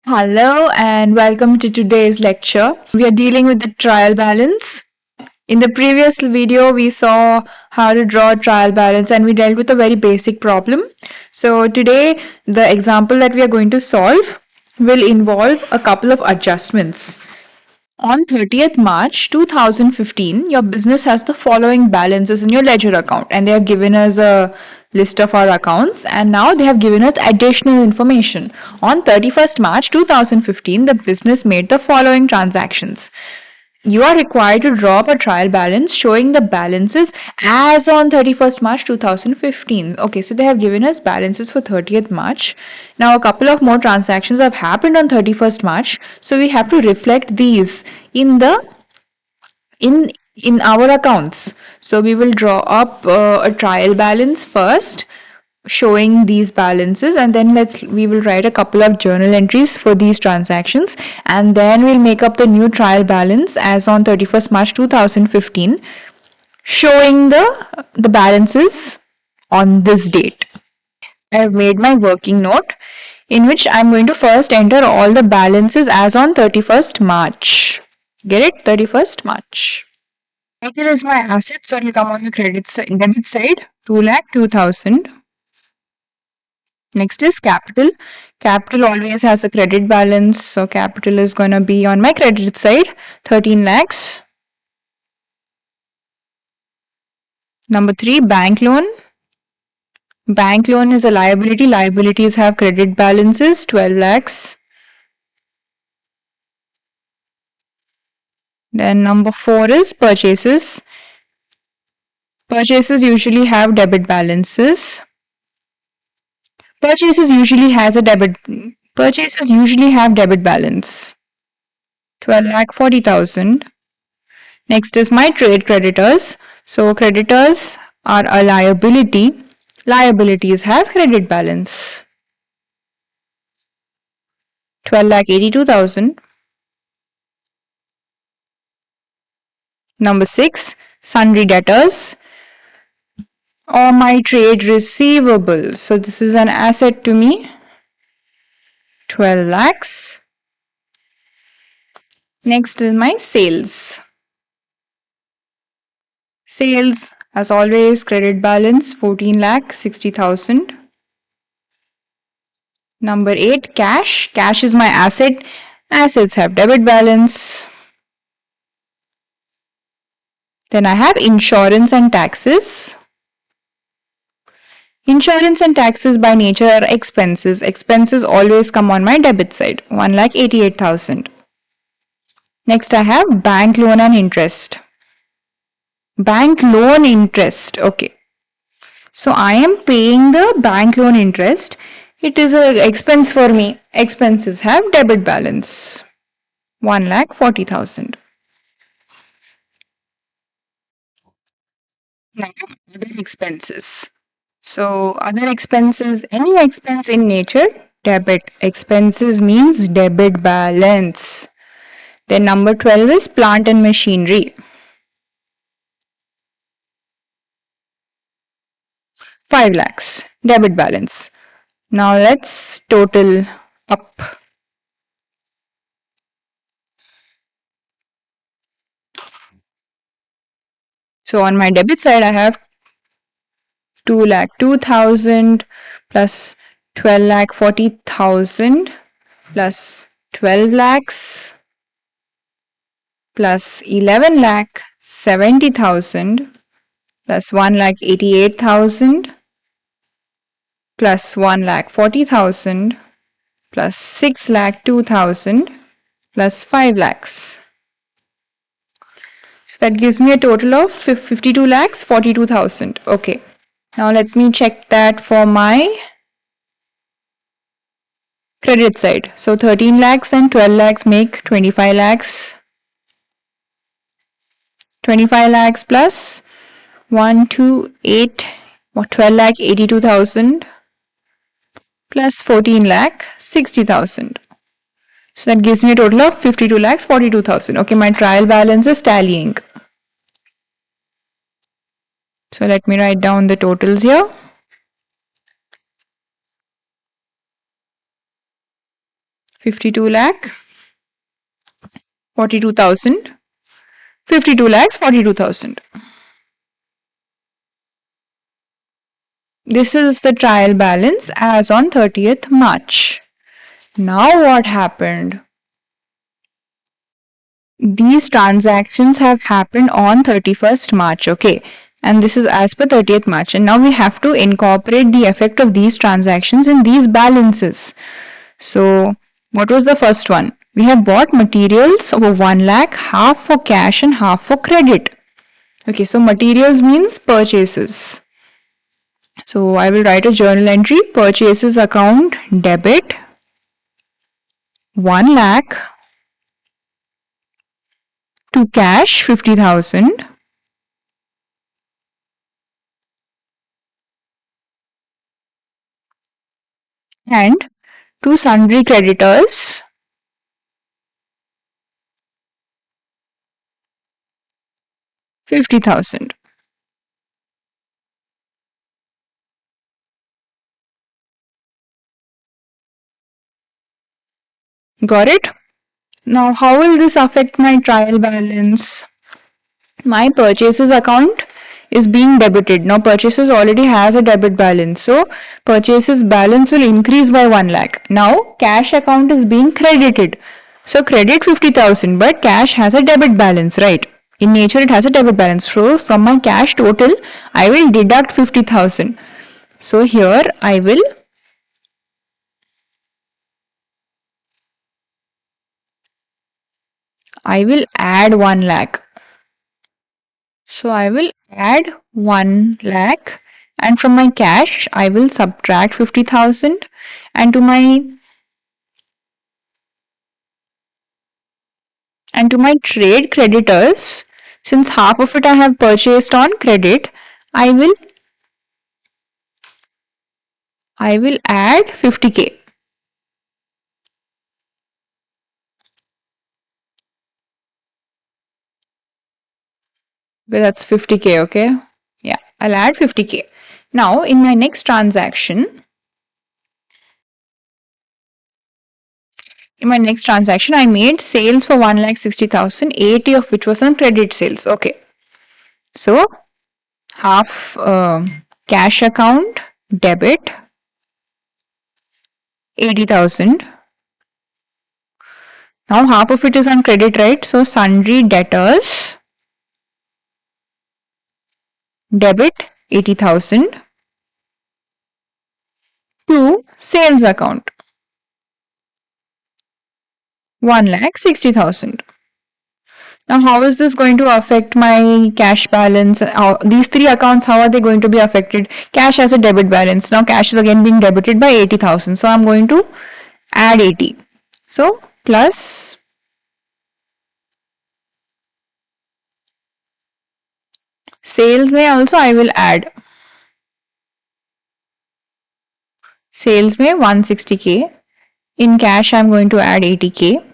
Hello and welcome to today's lecture. We are dealing with the trial balance. In the previous video, we saw how to draw a trial balance and we dealt with a very basic problem. So today, the example that we are going to solve will involve a couple of adjustments. On 30th March 2015, your business has the following balances in your ledger account, and they have given us a list of our accounts, and now they have given us additional information. On 31st March 2015, the business made the following transactions. You are required to draw up a trial balance showing the balances as on 31st March 2015. Okay, so they have given us balances for 30th March. Now, a couple of more transactions have happened on 31st March, so we have to reflect these in the in our accounts. So we will draw up a trial balance first showing these balances, and then we will write a couple of journal entries for these transactions, and then we'll make up the new trial balance as on 31st March 2015 showing the balances on this date. I have made my working note in which I'm going to first enter all the balances as on 31st March. Get it? 31st March. Title is my asset, so it will come on the debit side, 2,02,000. Next is capital. Capital always has a credit balance, so capital is going to be on my credit side, 13 lakhs. Number 3, bank loan. Bank loan is a liability. Liabilities have credit balances, 12 lakhs. Then number 4 is purchases. Purchases usually have debit balances. Purchases usually have debit balance, 12,40,000. Next is my trade creditors. So creditors are a liability. Liabilities have credit balance, 12,82,000. Number 6, sundry debtors or my trade receivables. So this is an asset to me, 12 lakhs. Next is my sales. Sales, as always, credit balance, 14,60,000. Number 8, cash. Cash is my asset. Assets have debit balance. Then I have insurance and taxes. Insurance and taxes by nature are expenses. Expenses always come on my debit side, 1,88,000. Next I have bank loan and interest. Bank loan interest, okay. So I am paying the bank loan interest. It is an expense for me. Expenses have debit balance, 1,40,000. Now other expenses. So other expenses, any expense in nature, debit. Expenses means debit balance. Then number 12 is plant and machinery. 5 lakhs, debit balance. Now let's total up. So on my debit side, I have 2,02,000 plus 12,40,000 plus 12 lakhs plus 11,70,000 plus 1,88,000 plus 1,40,000 plus 6,02,000 plus 5 lakhs. So that gives me a total of 52,42,000. Okay. Now let me check that for my credit side. So 13 lakhs and 12 lakhs make 25 lakhs. 25 lakhs plus 12,82,000 plus 14 lakh 60,000. So that gives me a total of 52,42,000. Okay, my trial balance is tallying. So let me write down the totals here. 52 lakh 42,000. 52 lakhs 42,000. This is the trial balance as on 30th March. Now what happened? These transactions have happened on 31st March, okay? And this is as per 30th March. And now we have to incorporate the effect of these transactions in these balances. So, what was the first one? We have bought materials over 1 lakh, half for cash and half for credit. Okay, so materials means purchases. So, I will write a journal entry, purchases account debit 1 lakh to cash 50,000 and to sundry creditors 50,000. Got it? Now, how will this affect my trial balance? My purchases account is being debited. Now, purchases already has a debit balance. So, purchases balance will increase by 1 lakh. Now, cash account is being credited. So, credit 50,000, but cash has a debit balance, right? In nature, it has a debit balance. So, from my cash total, I will deduct 50,000. So, here I will add 1 lakh. So I will add 1 lakh and from my cash I will subtract 50,000 and to my trade creditors, since half of it I have purchased on credit, I will add 50k. Well, that's 50k, okay? Yeah, I'll add 50k. Now in my next transaction, I made sales for 1,60,000, 80 of which was on credit sales. Okay. So half cash account debit 80,000. Now half of it is on credit, right? So sundry debtors debit 80,000 to sales account 1,60,000. Now how is this going to affect my cash balance? These three accounts, how are they going to be affected? Cash has a debit balance. Now cash is again being debited by 80,000. So I'm going to add 80. So plus sales may also I will add. Sales may 160k. In cash I'm going to add 80k.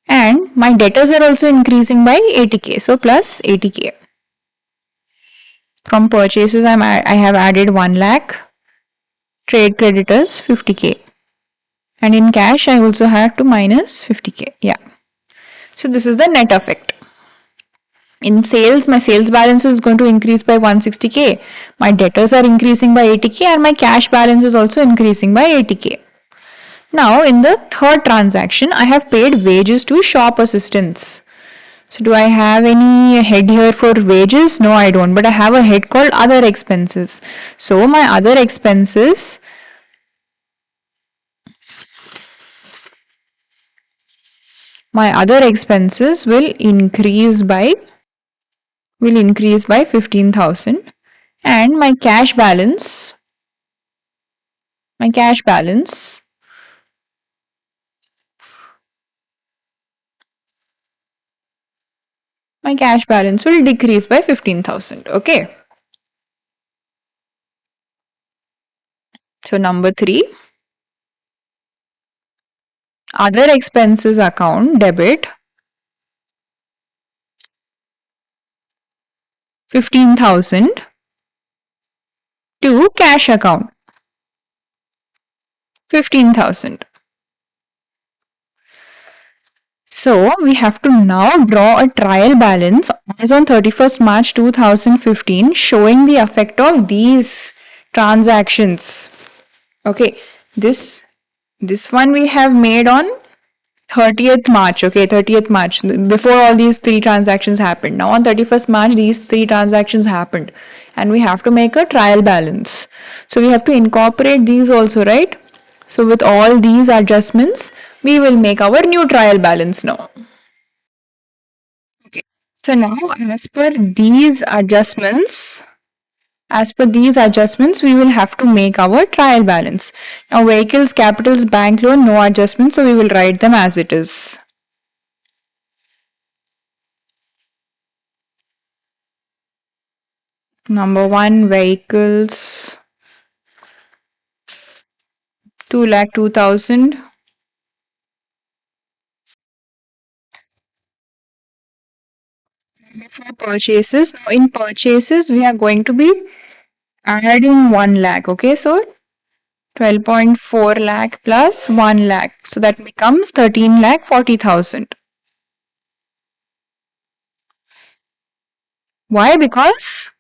And my debtors are also increasing by 80k. So plus 80k. From purchases I have added 1 lakh. Trade creditors 50k. And in cash I also have to minus 50k. Yeah. So this is the net effect. In sales, my sales balance is going to increase by 160k. My debtors are increasing by 80k and my cash balance is also increasing by 80k. Now in the third transaction, I have paid wages to shop assistants. So do I have any head here for wages? No, I don't. But I have a head called other expenses. So my other expenses will increase by 15,000 and my cash balance will decrease by 15,000. Okay. So number 3, other expenses account debit 15,000 to cash account 15,000. So we have to now draw a trial balance as on 31st March 2015 showing the effect of these transactions. Okay, this one we have made on 30th March, okay, 30th March, before all these three transactions happened. Now on 31st March, these three transactions happened and we have to make a trial balance. So we have to incorporate these also, right? So with all these adjustments, we will make our new trial balance now. Okay. So now as per these adjustments, we will have to make our trial balance. Now vehicles, capitals, bank loan, no adjustments, so we will write them as it is. Number 1, vehicles, 2,02,000. For purchases, now in purchases, we are going to be adding 1 lakh, okay, so 12.4 lakh plus 1 lakh, so that becomes 13 lakh 40,000. Why? Because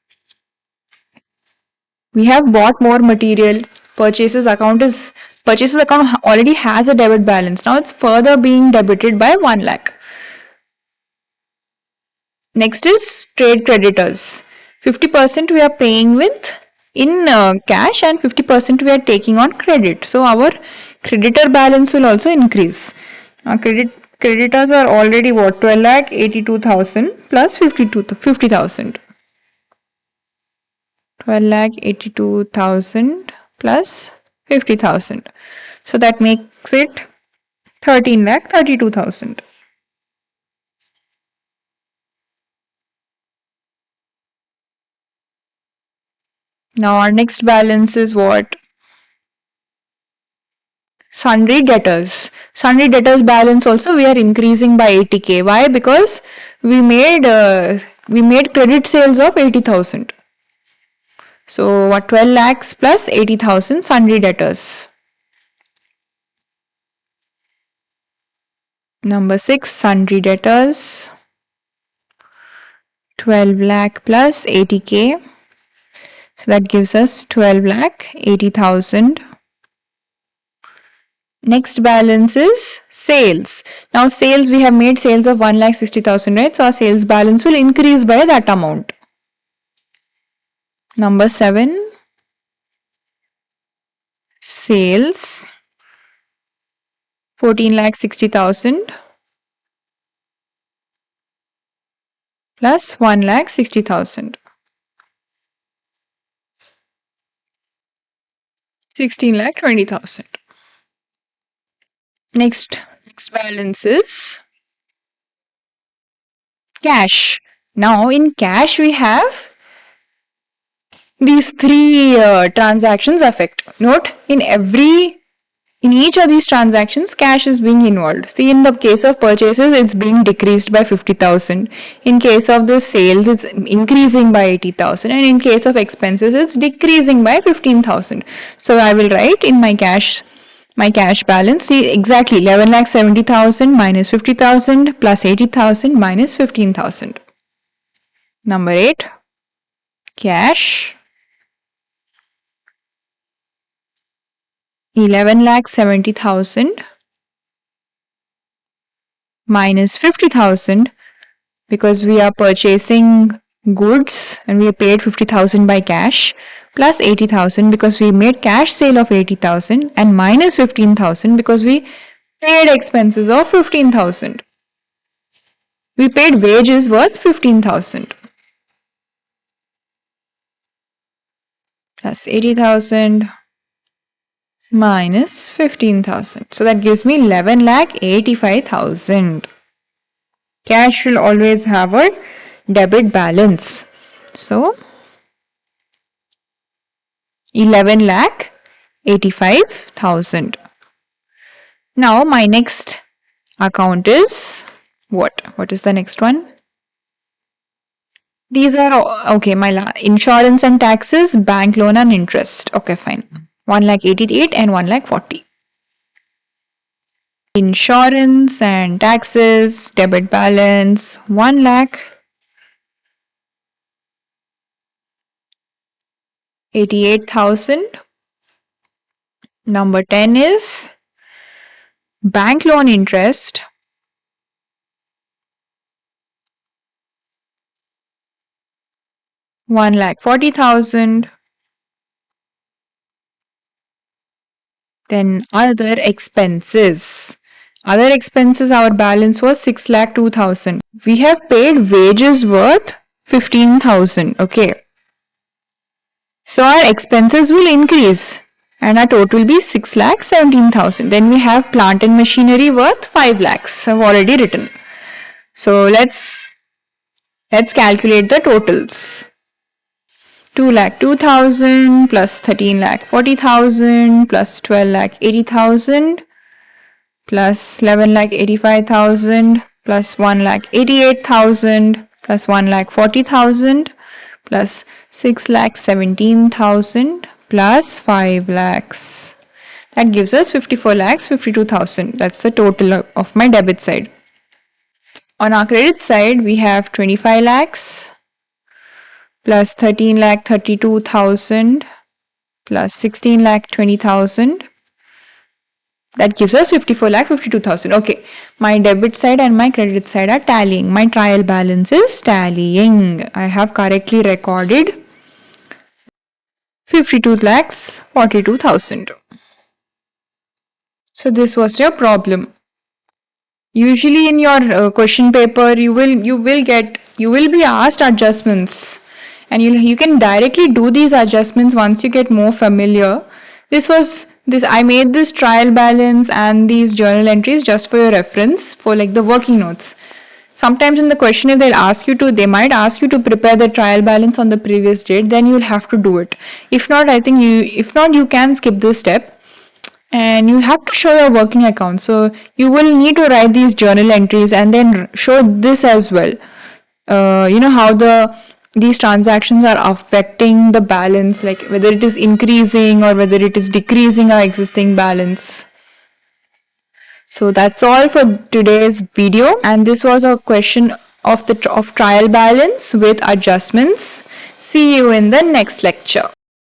we have bought more material. Purchases account already has a debit balance. Now it's further being debited by 1 lakh. Next is trade creditors. 50% we are paying with in cash and 50% we are taking on credit. So our creditor balance will also increase. Now creditors are already what, 12 lakh 82,000 plus 50,000. 12 lakh 82,000 plus 50,000. So that makes it 13 lakh 32,000. Now our next balance is what? Sundry debtors. Sundry debtors balance also we are increasing by 80k. Why? Because we made credit sales of 80,000. So what, 12 lakhs plus 80,000 sundry debtors. Number 6, sundry debtors. 12 lakh plus 80k. So that gives us 12 lakh 80,000. Next balance is sales. Now sales, we have made sales of 1,60,000, right? So our sales balance will increase by that amount. Number 7, sales, 14,60,000 plus 1,60,000. 16,20,000. Next balance is cash. Now in cash we have these three transactions effect. Note, in each of these transactions, cash is being involved. See, in the case of purchases, it's being decreased by 50,000. In case of the sales, it's increasing by 80,000. And in case of expenses, it's decreasing by 15,000. So I will write in my cash balance, see exactly 11,70,000 minus 50,000 plus 80,000 minus 15,000. Number 8, cash, 11,70,000 minus 50,000 because we are purchasing goods and we paid 50,000 by cash plus 80,000 because we made cash sale of 80,000 and minus 15,000 because we paid expenses of 15,000. We paid wages worth 15,000 plus 80,000 minus 15,000. So that gives me 11,85,000. Cash will always have a debit balance. So 11,85,000. Now my next account is what? What is the next one? These are okay. My insurance and taxes, bank loan and interest. Okay, fine. 1,88,000 and 1,40,000. Insurance and taxes, debit balance 1 lakh 88,000. Number 10 is bank loan interest 1 lakh 40,000. Then other expenses. Other expenses, our balance was 6 lakh 2,000. We have paid wages worth 15,000. Okay. So our expenses will increase and our total will be 6 lakh 17,000. Then we have plant and machinery worth 5 lakhs. I've already written. So let's calculate the totals. 2 lakh 2,000 plus 13 lakh 40,000 plus 12 lakh 80,000 plus 11 lakh 85,000 plus 1 lakh 88,000 plus 1 lakh 40,000 plus 6 lakh 17,000 plus 5 lakhs. That gives us 54 lakhs 52,000. That's the total of my debit side. On our credit side, we have 25 lakhs plus 13 lakh 32,000 plus 16 lakh 20,000. That gives us 54 lakh 52,000. Okay, my debit side and my credit side are tallying. My trial balance is tallying. I have correctly recorded 52 lakhs 42,000. So this was your problem. Usually in your question paper, you will be asked adjustments, and you can directly do these adjustments once you get more familiar. I made this trial balance and these journal entries just for your reference, for like the working notes. Sometimes in the questionnaire they might ask you to prepare the trial balance on the previous date, then you'll have to do it. If not, you can skip this step. And you have to show your working account. So you will need to write these journal entries and then show this as well. How these transactions are affecting the balance, like whether it is increasing or whether it is decreasing our existing balance. So that's all for today's video, and this was a question of trial balance with adjustments. See you in the next lecture.